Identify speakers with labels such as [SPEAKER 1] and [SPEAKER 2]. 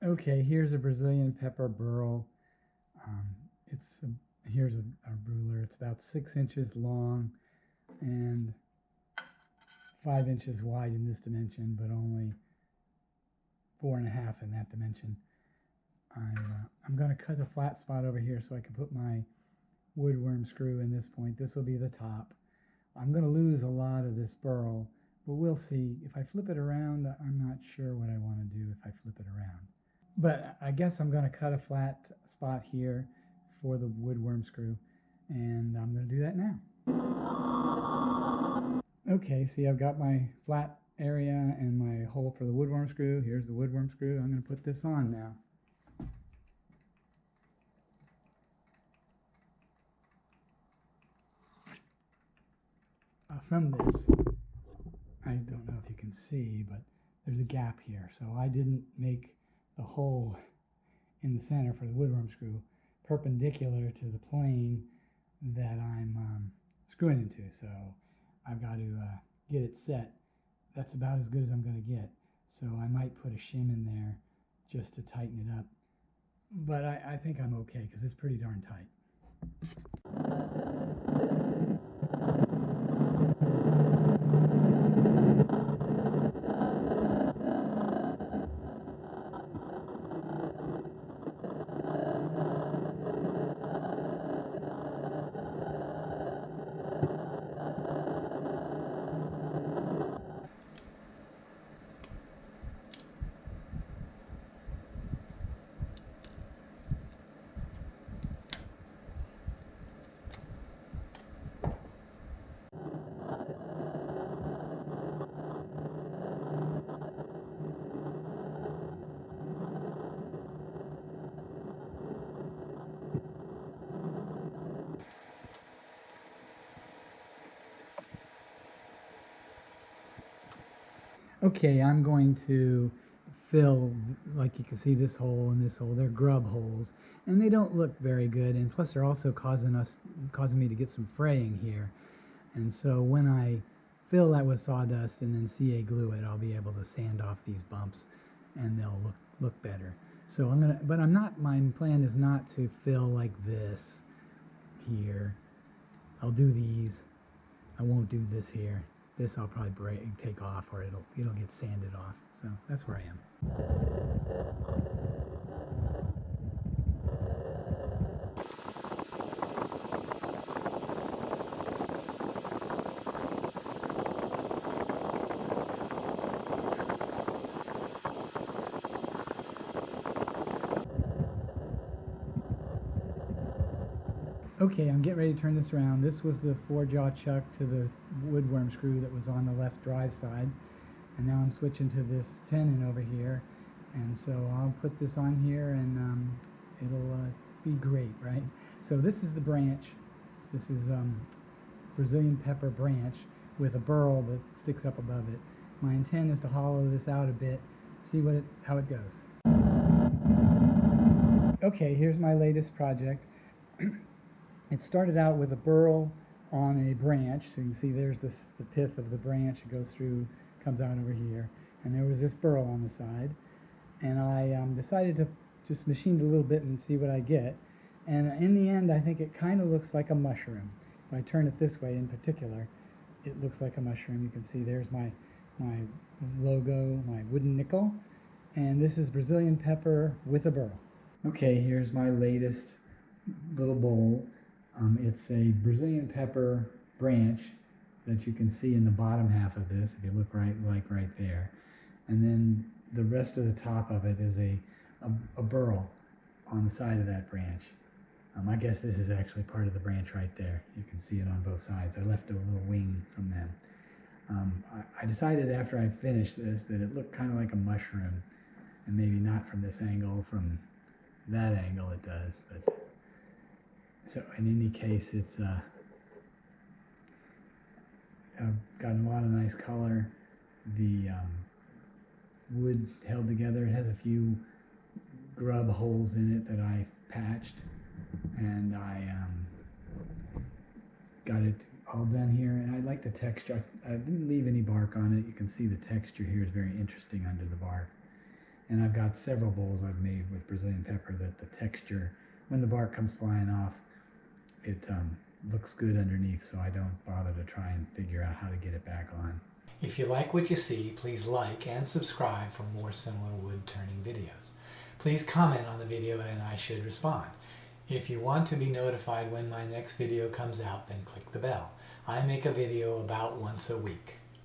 [SPEAKER 1] Okay, here's a Brazilian pepper burl. Um, here's a ruler. It's about 6 inches long and 5 inches wide in this dimension, but only 4.5 in that dimension. I'm going to cut a flat spot over here so I can put my woodworm screw in this point. This will be the top. I'm going to lose a lot of this burl, but we'll see. If I flip it around, I'm not sure what I want to do if I flip it around. But I guess I'm going to cut a flat spot here for the woodworm screw, and I'm going to do that now. Okay, see, I've got my flat area and my hole for the woodworm screw. Here's the woodworm screw. I'm going to put this on now. From this, I don't know if you can see, but there's a gap here. So I didn't make the hole in the center for the woodworm screw perpendicular to the plane that I'm screwing into. So I've got to get it set. That's about as good as I'm going to get. So I might put a shim in there just to tighten it up. But I think I'm okay because it's pretty darn tight. Okay, I'm going to fill, like you can see, this hole and this hole. They're grub holes, and they don't look very good. And plus, they're also causing me to get some fraying here. And so when I fill that with sawdust and then CA glue it, I'll be able to sand off these bumps, and they'll look better. So but my plan is not to fill like this here. I'll do these. I won't do this here. This I'll probably take off, or it'll get sanded off. So that's where I am. Okay, I'm getting ready to turn this around. This was the 4-jaw chuck to the woodworm screw that was on the left drive side. And now I'm switching to this tenon over here. And so I'll put this on here, and it'll be great, right? So this is the branch. This is Brazilian pepper branch with a burl that sticks up above it. My intent is to hollow this out a bit, see how it goes. Okay, here's my latest project. It started out with a burl on a branch, so you can see there's the pith of the branch. It goes through, comes out over here, and there was this burl on the side. And I decided to just machine it a little bit and see what I get. And in the end, I think it kind of looks like a mushroom. If I turn it this way in particular, it looks like a mushroom. You can see there's my logo, my wooden nickel. And this is Brazilian pepper with a burl. Okay, here's my latest little bowl. It's a Brazilian pepper branch that you can see in the bottom half of this, if you look right there. And then the rest of the top of it is a burl on the side of that branch. I guess this is actually part of the branch right there. You can see it on both sides. I left a little wing from them. I decided after I finished this that it looked kind of like a mushroom, and maybe not from this angle, from that angle it does, but so in any case, it's got a lot of nice color. The wood held together. It has a few grub holes in it that I patched, and I got it all done here. And I like the texture. I didn't leave any bark on it. You can see the texture here is very interesting under the bark. And I've got several bowls I've made with Brazilian pepper that the texture, when the bark comes flying off, it looks good underneath, so I don't bother to try and figure out how to get it back on. If you like what you see, please like and subscribe for more similar wood turning videos. Please comment on the video and I should respond. If you want to be notified when my next video comes out, then click the bell. I make a video about once a week.